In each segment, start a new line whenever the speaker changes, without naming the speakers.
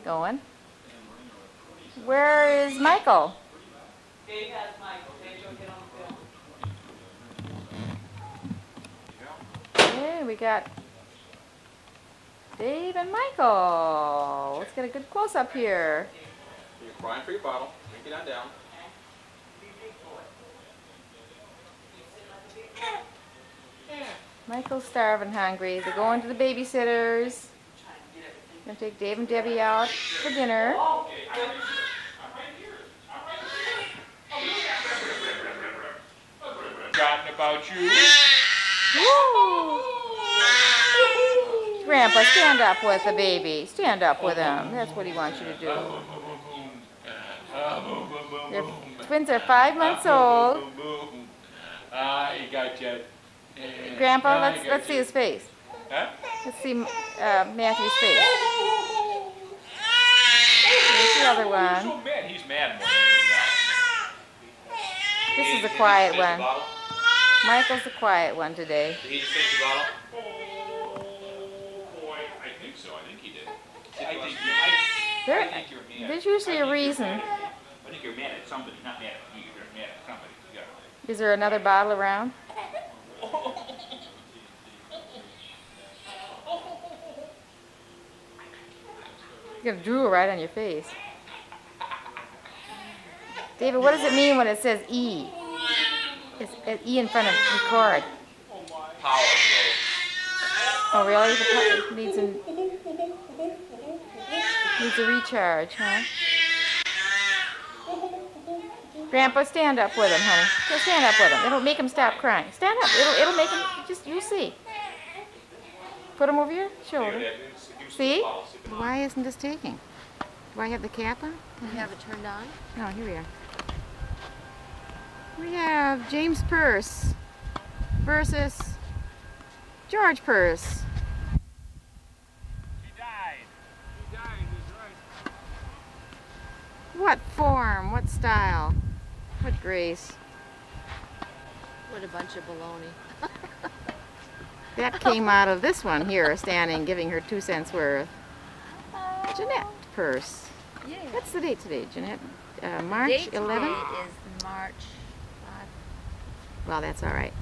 Going. Where is Michael?
Dave has Michael. Dave, go get on the film.
Okay, we got Dave and Michael. Let's get a good close-up here.
You're crying for your bottle. Drink it on down.
Michael's starving hungry. They're going to the babysitters. Gonna take Dave and Debbie out for dinner.
Forgotten about you.
Woo! Grandpa, stand up with the baby. Stand up with him. That's what he wants you to do. Their twins are 5 months old.
He got you.
Grandpa, let's see his face.
Huh?
Let's see Matthew's face. Here's the other one.
So mad. He's mad more than anything else.
This is a quiet
Did he just
one.
finish the bottle?
Michael's the quiet one today.
Did he just finish the bottle? Oh, boy. I think so. I think he did. I think you're mad.
There's usually a reason.
I think you're mad at somebody, not mad at me. You're mad at somebody. Yeah.
Is there another bottle around? You're gonna drool right on your face. David, what does it mean when it says E? It's E in front of record.
Power
Oh, really? It needs a recharge, huh? Grandpa, stand up with him, honey. Just stand up with him. It'll make him stop crying. Stand up. It'll make him, you'll see. Put him over your shoulder. See? Why isn't this taking? Do I have the cap on?
Do you have it turned on?
No, here we are. We have James Peirce versus George Peirce.
He died. He died. He's right.
What form? What style? What grace?
What a bunch of baloney.
That came out of this one here, standing, giving her 2 cents worth. Jeanette Peirce.
Yeah.
What's the date today, Jeanette? March
Date
11th?
today is March 5.
Well, that's all right.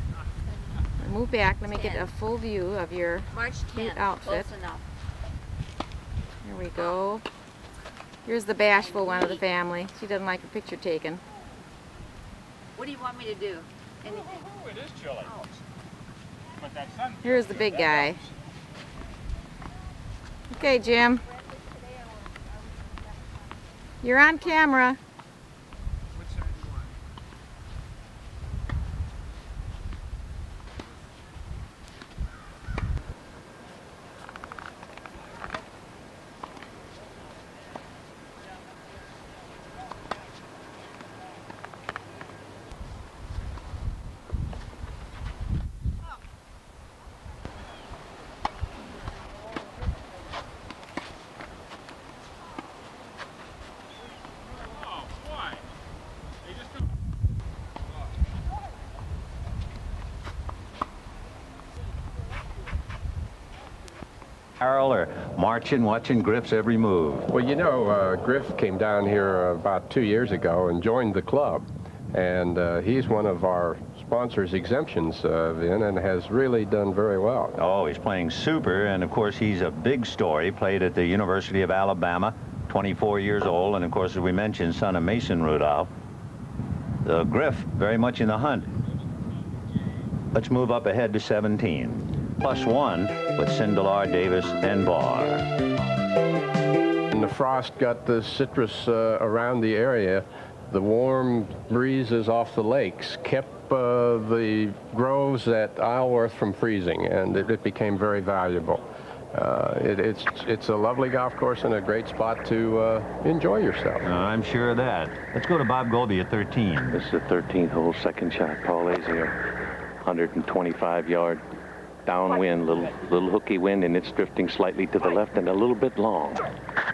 Move back. Let me get a full view of your
March 10th.
cute outfit.
Close enough.
Here we go. Here's the bashful one of the family. She doesn't like her picture taken.
What do you want me to do? Anything?
Oh, it is chilly. But that sun.
Here's the big guy. Okay, Jim. You're on camera.
Which side do you want? Oh, why? They just don't.
Carol are marching, watching Griff's every move.
Well, you know, Griff came down here about 2 years ago and joined the club. And he's one of our sponsors exemptions, Vin, and has really done very well.
Oh, he's playing super, and of course he's a big story. Played at the University of Alabama, 24 years old, and of course, as we mentioned, son of Mason Rudolph. Griff very much in the hunt. Let's move up ahead to 17. +1 with Sindelar, Davis, and Barr.
And the frost got the citrus around the area. The warm breezes off the lakes kept the groves at Isleworth from freezing, and it became very valuable. It's a lovely golf course and a great spot to enjoy yourself.
I'm sure of that. Let's go to Bob Golby at 13.
This is the 13th hole, second shot. Paul Azier, 125-yard downwind, little hooky wind, and it's drifting slightly to the left and a little bit long.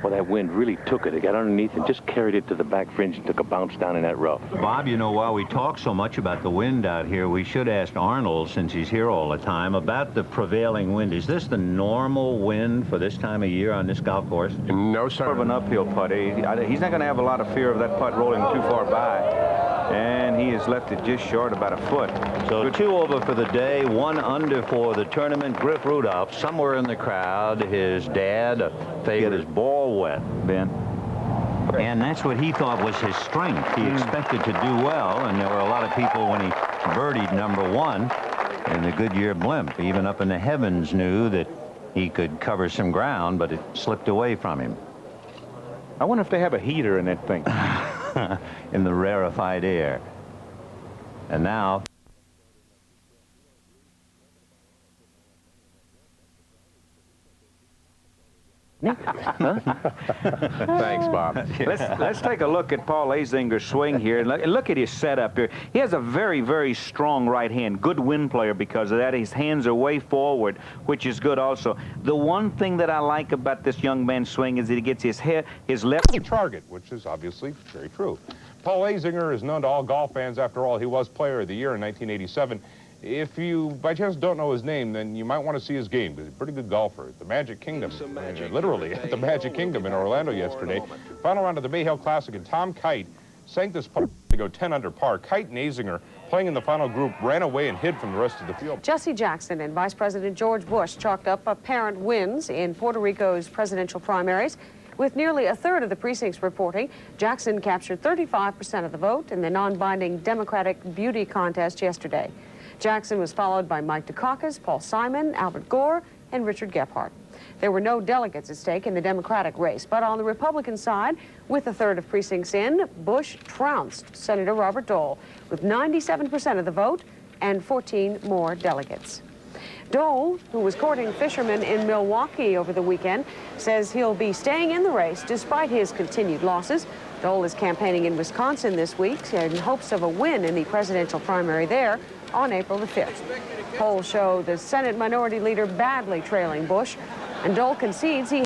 Well, that wind really took it. It got underneath and just carried it to the back fringe and took a bounce down in that rough.
Bob, you know, while we talk so much about the wind out here, we should ask Arnold, since he's here all the time, about the prevailing wind. Is this the normal wind for this time of year on this golf course?
No, sir.
More of an uphill putt. He's not going to have a lot of fear of that putt rolling too far by. And he has left it just short, about a foot.
So 2 over for the day, 1 under for the tournament. Griff Rudolph, somewhere in the crowd, his dad, get his ball wet, Ben. And that's what he thought was his strength. He expected to do well, and there were a lot of people when he birdied #1 in the Goodyear Blimp. Even up in the heavens knew that he could cover some ground, but it slipped away from him.
I wonder if they have a heater in that thing.
In the rarefied air. And now...
Thanks, Bob.
Let's take a look at Paul Azinger's swing here. And look at his setup here. He has a very, very strong right hand. Good wind player because of that. His hands are way forward, which is good also. The one thing that I like about this young man's swing is that he gets his left
target, which is obviously very true. Paul Azinger is known to all golf fans. After all, he was Player of the Year in 1987. If you, by chance, don't know his name, then you might want to see his game, because he's a pretty good golfer. At the Magic Kingdom, literally at the Magic Kingdom in Orlando yesterday. Final round of the Mayhill Classic, and Tom Kite sank this putt to go 10 under par. Kite and Azinger, playing in the final group, ran away and hid from the rest of the field.
Jesse Jackson and Vice President George Bush chalked up apparent wins in Puerto Rico's presidential primaries. With nearly a third of the precincts reporting, Jackson captured 35% of the vote in the non-binding Democratic beauty contest yesterday. Jackson was followed by Mike Dukakis, Paul Simon, Albert Gore, and Richard Gephardt. There were no delegates at stake in the Democratic race, but on the Republican side, with a third of precincts in, Bush trounced Senator Robert Dole with 97% of the vote and 14 more delegates. Dole, who was courting fishermen in Milwaukee over the weekend, says he'll be staying in the race despite his continued losses. Dole is campaigning in Wisconsin this week in hopes of a win in the presidential primary there on April the 5th. Polls show the Senate Minority Leader badly trailing Bush, and Dole concedes he